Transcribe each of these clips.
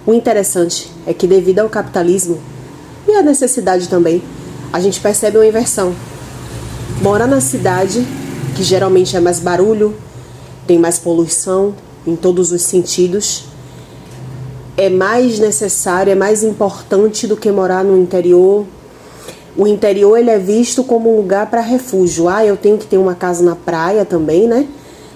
O interessante é que devido ao capitalismo e à necessidade também, a gente percebe uma inversão. Morar na cidade, que geralmente é mais barulho, tem mais poluição em todos os sentidos, é mais necessário, é mais importante do que morar no interior. O interior ele é visto como um lugar para refúgio. Eu tenho que ter uma casa na praia também, né?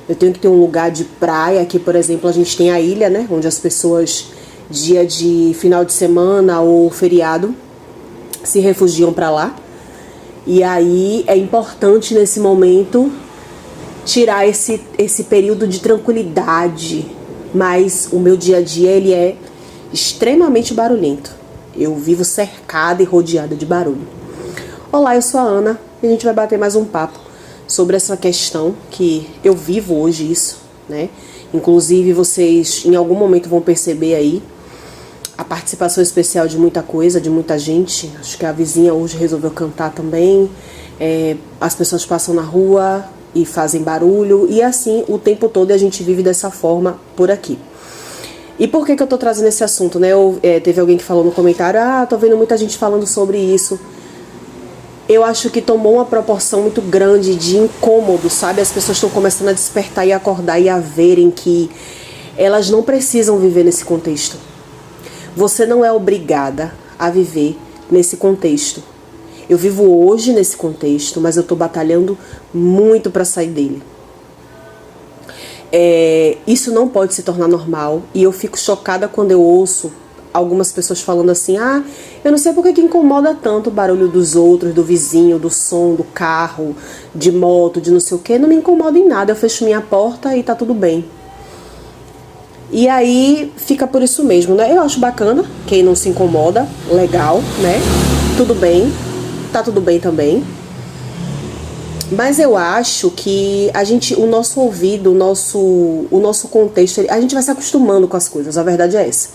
Eu tenho que ter um lugar de praia. Aqui, por exemplo, a gente tem a ilha, né? Onde as pessoas, dia de final de semana ou feriado, se refugiam para lá. E aí é importante nesse momento tirar esse período de tranquilidade. Mas o meu dia a dia ele é extremamente barulhento. Eu vivo cercada e rodeada de barulho. Olá, eu sou a Ana e a gente vai bater mais um papo sobre essa questão que eu vivo hoje isso, né? Inclusive vocês em algum momento vão perceber aí a participação especial de muita coisa, de muita gente. Acho que a vizinha hoje resolveu cantar também. As pessoas passam na rua e fazem barulho e assim o tempo todo a gente vive dessa forma por aqui. E por que eu tô trazendo esse assunto, né? Teve alguém que falou no comentário, tô vendo muita gente falando sobre isso. Eu acho que tomou uma proporção muito grande de incômodo, sabe? As pessoas estão começando a despertar e acordar e a verem que elas não precisam viver nesse contexto. Você não é obrigada a viver nesse contexto. Eu vivo hoje nesse contexto, mas eu tô batalhando muito para sair dele. Isso não pode se tornar normal e eu fico chocada quando eu ouço algumas pessoas falando assim, eu não sei porque que incomoda tanto o barulho dos outros, do vizinho, do som, do carro, de moto, de não sei o que, não me incomoda em nada, eu fecho minha porta e tá tudo bem. E aí fica por isso mesmo, né? Eu acho bacana, quem não se incomoda, legal, né? Tudo bem, tá tudo bem também. Mas eu acho que o nosso ouvido, o nosso contexto, a gente vai se acostumando com as coisas, a verdade é essa.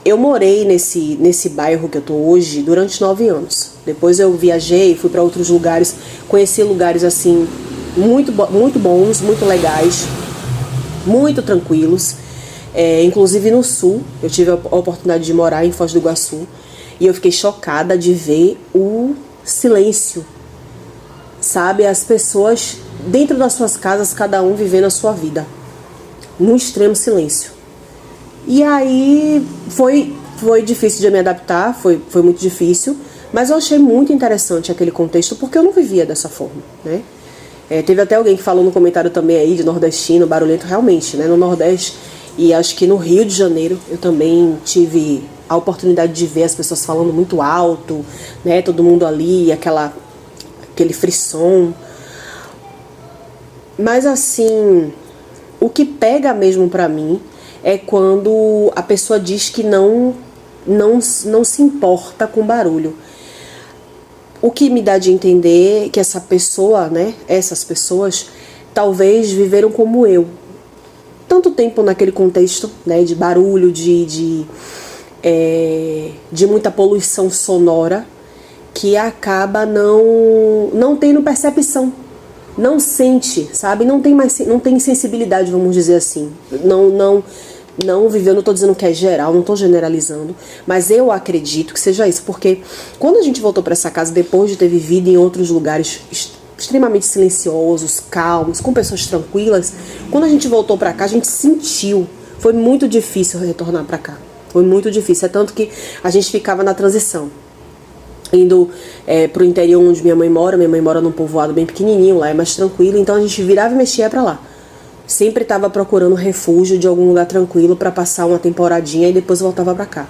Eu morei nesse bairro que eu tô hoje durante 9 anos. Depois eu viajei, fui para outros lugares, conheci lugares assim muito bons, muito legais, muito tranquilos. Inclusive no sul, eu tive a oportunidade de morar em Foz do Iguaçu e eu fiquei chocada de ver o silêncio. Sabe, as pessoas dentro das suas casas, cada um vivendo a sua vida, num extremo silêncio. E aí foi difícil de me adaptar, foi muito difícil, mas eu achei muito interessante aquele contexto, porque eu não vivia dessa forma, né? Teve até alguém que falou no comentário também aí de nordestino, barulhento, realmente, né? No Nordeste, e acho que no Rio de Janeiro, eu também tive a oportunidade de ver as pessoas falando muito alto, né? Todo mundo ali, aquele frisson. Mas assim, o que pega mesmo pra mim é quando a pessoa diz que não se importa com barulho. O que me dá de entender que essa pessoa, né, essas pessoas, talvez viveram como eu. Tanto tempo naquele contexto, né, de barulho, de muita poluição sonora, que acaba não tendo percepção. Não sente, sabe? Não tem sensibilidade, vamos dizer assim. Não viveu, não estou dizendo que é geral, não estou generalizando, mas eu acredito que seja isso, porque quando a gente voltou para essa casa, depois de ter vivido em outros lugares extremamente silenciosos, calmos, com pessoas tranquilas, quando a gente voltou para cá, a gente sentiu, foi muito difícil retornar para cá, foi muito difícil, é tanto que a gente ficava na transição, indo pro interior onde minha mãe mora num povoado bem pequenininho, lá é mais tranquilo, então a gente virava e mexia para lá. Sempre estava procurando refúgio de algum lugar tranquilo para passar uma temporadinha e depois voltava para cá.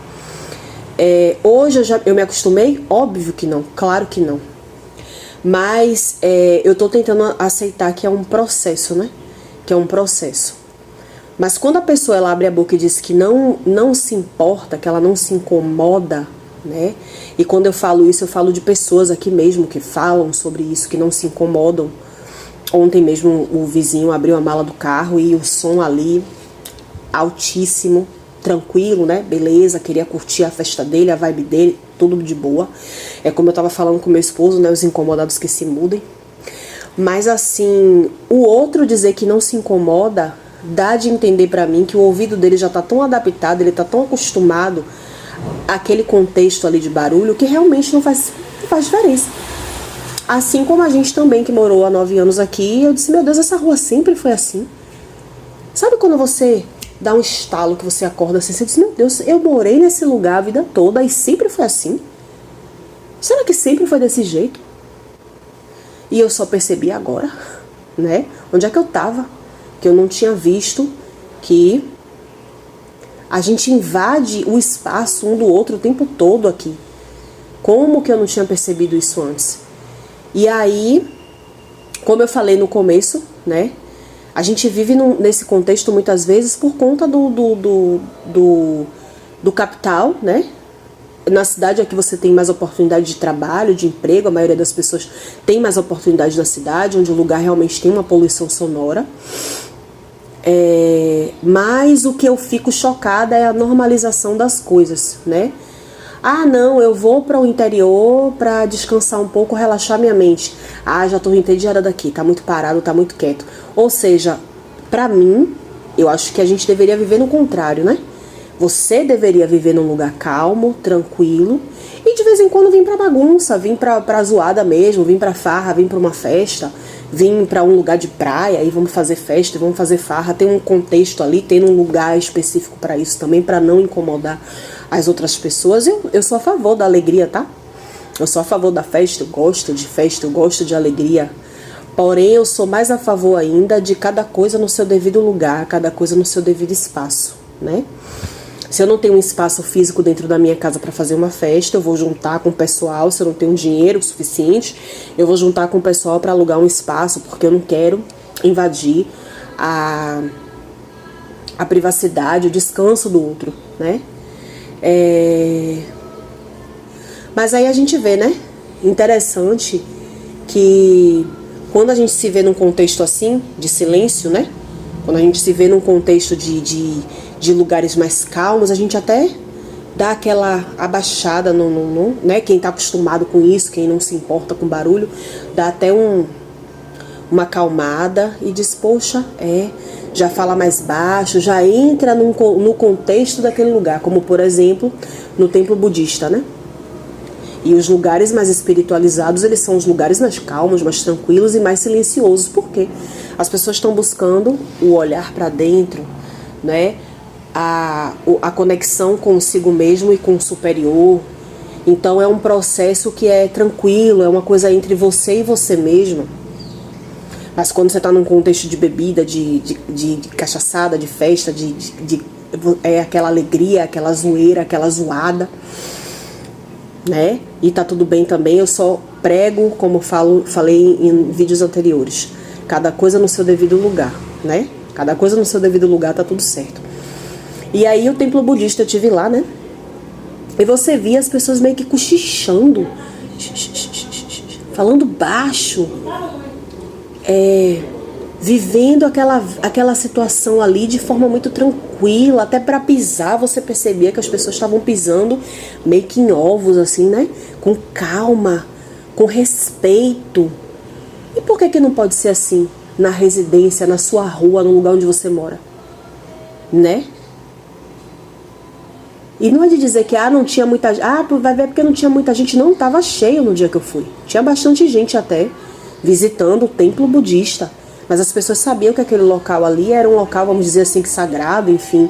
Hoje eu me acostumei? Óbvio que não, claro que não. Mas eu tô tentando aceitar que é um processo, né? Que é um processo. Mas quando a pessoa ela abre a boca e diz que não se importa, que ela não se incomoda, né? E quando eu falo isso, eu falo de pessoas aqui mesmo que falam sobre isso, que não se incomodam. Ontem mesmo o vizinho abriu a mala do carro e o som ali altíssimo, tranquilo, né? Beleza, queria curtir a festa dele, a vibe dele, tudo de boa. É como eu tava falando com meu esposo, né? Os incomodados que se mudem. Mas assim, o outro dizer que não se incomoda, dá de entender pra mim que o ouvido dele já tá tão adaptado, ele tá tão acostumado àquele contexto ali de barulho que realmente não faz diferença. Assim como a gente também que morou há 9 anos aqui, eu disse, meu Deus, essa rua sempre foi assim. Sabe quando você dá um estalo que você acorda assim, você diz, meu Deus, eu morei nesse lugar a vida toda e sempre foi assim? Será que sempre foi desse jeito? E eu só percebi agora, né? Onde é que eu tava? Que eu não tinha visto que a gente invade o espaço um do outro o tempo todo aqui. Como que eu não tinha percebido isso antes? E aí, como eu falei no começo, né? A gente vive nesse contexto muitas vezes por conta do capital, né? Na cidade aqui você tem mais oportunidade de trabalho, de emprego, a maioria das pessoas tem mais oportunidade na cidade, onde o lugar realmente tem uma poluição sonora. Mas o que eu fico chocada é a normalização das coisas, né? Ah, não, eu vou para o interior para descansar um pouco, relaxar minha mente. Ah, já tô entediada daqui, tá muito parado, tá muito quieto. Ou seja, pra mim, eu acho que a gente deveria viver no contrário, né? Você deveria viver num lugar calmo, tranquilo, e de vez em quando vir pra bagunça, vir pra zoada mesmo, vir pra farra, vir pra uma festa, vir pra um lugar de praia e vamos fazer festa, vamos fazer farra. Tem um contexto ali, tem um lugar específico pra isso também, pra não incomodar as outras pessoas. Eu sou a favor da alegria, tá? Eu sou a favor da festa, eu gosto de alegria. Porém, eu sou mais a favor ainda de cada coisa no seu devido lugar, cada coisa no seu devido espaço, né? Se eu não tenho um espaço físico dentro da minha casa para fazer uma festa, eu vou juntar com o pessoal. Se eu não tenho dinheiro suficiente, eu vou juntar com o pessoal para alugar um espaço, porque eu não quero invadir a privacidade, o descanso do outro, né? Mas aí a gente vê, né? Interessante que quando a gente se vê num contexto assim, de silêncio, né? Quando a gente se vê num contexto de lugares mais calmos, a gente até dá aquela abaixada, né? Quem tá acostumado com isso, quem não se importa com barulho, dá até uma acalmada e diz, poxa, já fala mais baixo, já entra no contexto daquele lugar, como por exemplo, no templo budista, né? E os lugares mais espiritualizados, eles são os lugares mais calmos, mais tranquilos e mais silenciosos. Por quê? As pessoas estão buscando o olhar para dentro, né? A conexão consigo mesmo e com o superior. Então é um processo que é tranquilo, é uma coisa entre você e você mesmo. Mas quando você está num contexto de bebida, de cachaçada, de festa, aquela alegria, aquela zoeira, aquela zoada, né? E tá tudo bem também, eu só prego, como falei em vídeos anteriores, cada coisa no seu devido lugar, né? Cada coisa no seu devido lugar, tá tudo certo. E aí o templo budista eu tive lá, né? E você via as pessoas meio que cochichando, falando baixo, vivendo aquela situação ali de forma muito tranquila. Até para pisar você percebia que as pessoas estavam pisando meio que em ovos, assim, né? Com calma, com respeito. E por que não pode ser assim na residência, na sua rua, no lugar onde você mora? Né? E não é de dizer que não tinha muita gente. Vai ver porque não tinha muita gente. Não, estava cheio no dia que eu fui. Tinha bastante gente até visitando o templo budista. Mas as pessoas sabiam que aquele local ali era um local, vamos dizer assim, que sagrado, enfim,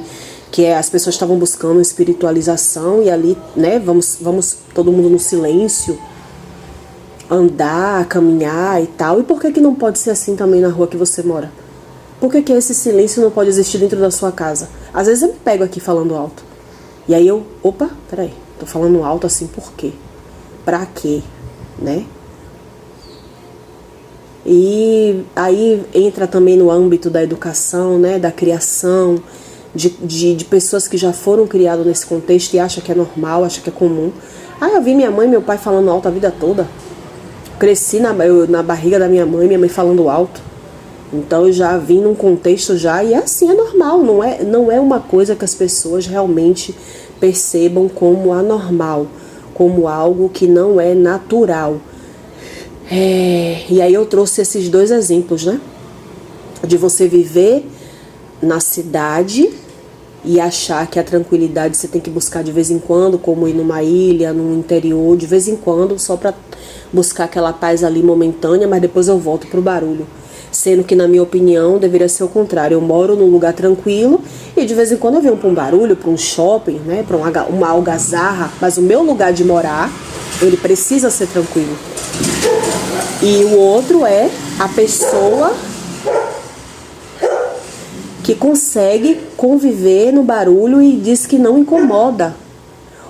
que as pessoas estavam buscando espiritualização e ali, né, vamos todo mundo no silêncio, andar, caminhar e tal. E por que não pode ser assim também na rua que você mora? Por que esse silêncio não pode existir dentro da sua casa? Às vezes eu me pego aqui falando alto. E aí peraí, tô falando alto assim por quê? Pra quê? Né? E aí entra também no âmbito da educação, né, da criação, de pessoas que já foram criadas nesse contexto e acham que é normal, acham que é comum. Eu vi minha mãe e meu pai falando alto a vida toda. Cresci na barriga da minha mãe falando alto. Então eu já vim num contexto já, e assim, é normal, não é uma coisa que as pessoas realmente percebam como anormal, como algo que não é natural. E aí eu trouxe esses dois exemplos, né? De você viver na cidade e achar que a tranquilidade você tem que buscar de vez em quando, como ir numa ilha, no interior, de vez em quando, só para buscar aquela paz ali momentânea, mas depois eu volto pro barulho. Sendo que, na minha opinião, deveria ser o contrário. Eu moro num lugar tranquilo e de vez em quando eu venho para um barulho, para um shopping, né, para uma algazarra, mas o meu lugar de morar, ele precisa ser tranquilo. E o outro é a pessoa que consegue conviver no barulho e diz que não incomoda.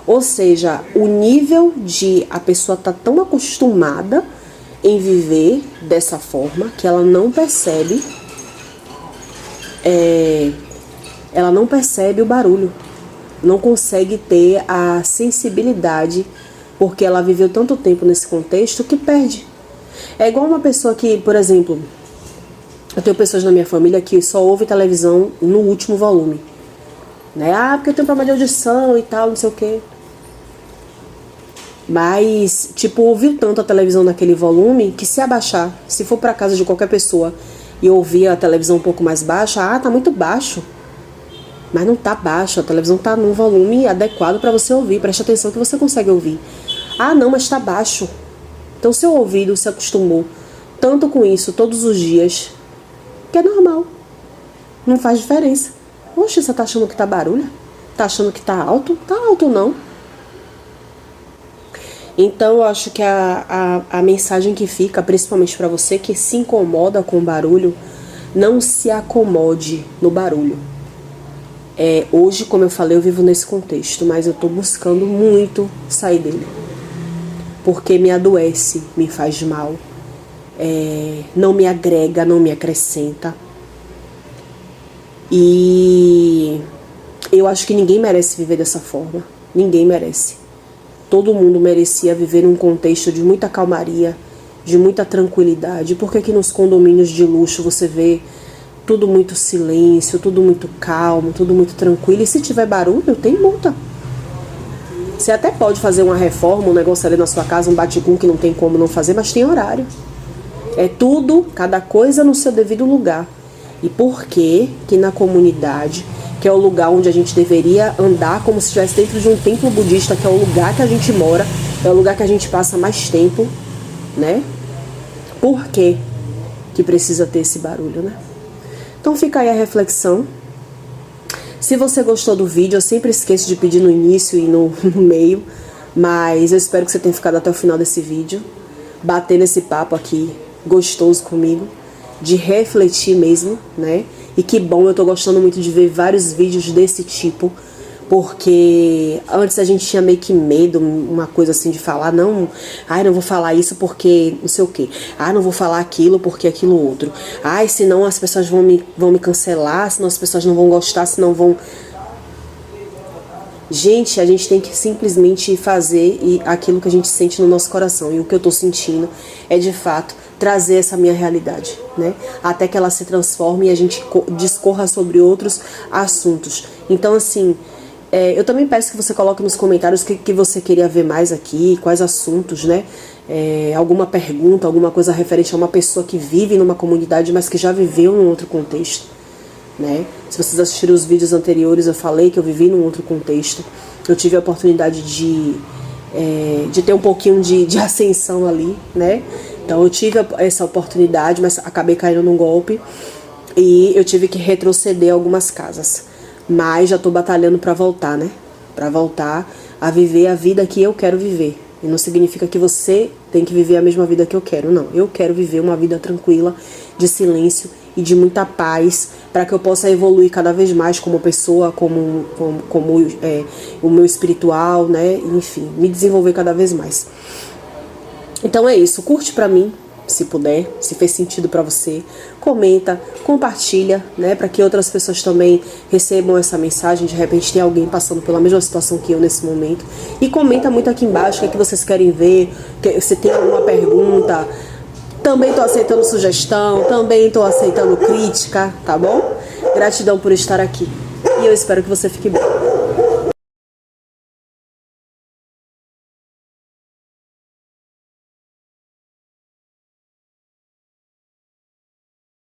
Ou seja, o nível de a pessoa tá tão acostumada em viver dessa forma que ela não percebe o barulho, não consegue ter a sensibilidade, porque ela viveu tanto tempo nesse contexto que perde. É igual uma pessoa que, por exemplo, eu tenho pessoas na minha família que só ouvem televisão no último volume, né? Ah, porque eu tenho problema de audição e tal, não sei o quê. Mas, tipo, ouviu tanto a televisão naquele volume que se abaixar, se for pra casa de qualquer pessoa e ouvir a televisão um pouco mais baixa, tá muito baixo. Mas não tá baixo, a televisão tá num volume adequado pra você ouvir, preste atenção que você consegue ouvir. Ah, não, mas tá baixo. Então seu ouvido se acostumou tanto com isso todos os dias, que é normal. Não faz diferença. Oxe, você tá achando que tá barulho? Tá achando que tá alto? Tá alto não. Então eu acho que a mensagem que fica, principalmente para você que se incomoda com o barulho, não se acomode no barulho. Hoje, como eu falei, eu vivo nesse contexto, mas eu tô buscando muito sair dele. Porque me adoece, me faz mal, não me agrega, não me acrescenta. E eu acho que ninguém merece viver dessa forma. Ninguém merece. Todo mundo merecia viver num contexto de muita calmaria, de muita tranquilidade. Por que nos condomínios de luxo você vê tudo muito silêncio, tudo muito calmo, tudo muito tranquilo? E se tiver barulho, tem multa. Você até pode fazer uma reforma, um negócio ali na sua casa, um bate-cum que não tem como não fazer, mas tem horário. É tudo, cada coisa no seu devido lugar. E por que na comunidade, que é o lugar onde a gente deveria andar como se estivesse dentro de um templo budista, que é o lugar que a gente mora, é o lugar que a gente passa mais tempo, né? Por que precisa ter esse barulho, né? Então fica aí a reflexão. Se você gostou do vídeo, eu sempre esqueço de pedir no início e no meio, mas eu espero que você tenha ficado até o final desse vídeo, batendo esse papo aqui gostoso comigo, de refletir mesmo, né? E que bom, eu tô gostando muito de ver vários vídeos desse tipo, porque antes a gente tinha meio que medo, uma coisa assim de falar, não vou falar isso porque não sei o que, não vou falar aquilo porque aquilo outro, senão as pessoas vão me cancelar, senão as pessoas não vão gostar, senão vão... Gente, a gente tem que simplesmente fazer aquilo que a gente sente no nosso coração, e o que eu tô sentindo é de fato trazer essa minha realidade, né? Até que ela se transforme e a gente discorra sobre outros assuntos. Então, assim, eu também peço que você coloque nos comentários o que você queria ver mais aqui, quais assuntos, né? Alguma pergunta, alguma coisa referente a uma pessoa que vive numa comunidade, mas que já viveu num outro contexto, né? Se vocês assistiram os vídeos anteriores, eu falei que eu vivi num outro contexto. Eu tive a oportunidade de ter um pouquinho de ascensão ali, né? Então eu tive essa oportunidade, mas acabei caindo num golpe e eu tive que retroceder algumas casas. Mas já tô batalhando pra voltar, né? Pra voltar a viver a vida que eu quero viver. E não significa que você tem que viver a mesma vida que eu quero, não. Eu quero viver uma vida tranquila, de silêncio e de muita paz, para que eu possa evoluir cada vez mais como pessoa, como o meu espiritual, né? Enfim, me desenvolver cada vez mais. Então é isso, curte pra mim, se puder, se fez sentido pra você, comenta, compartilha, né, para que outras pessoas também recebam essa mensagem. De repente tem alguém passando pela mesma situação que eu nesse momento, e comenta muito aqui embaixo o que vocês querem ver, se tem alguma pergunta. Também tô aceitando sugestão, também tô aceitando crítica, tá bom? Gratidão por estar aqui, e eu espero que você fique bem.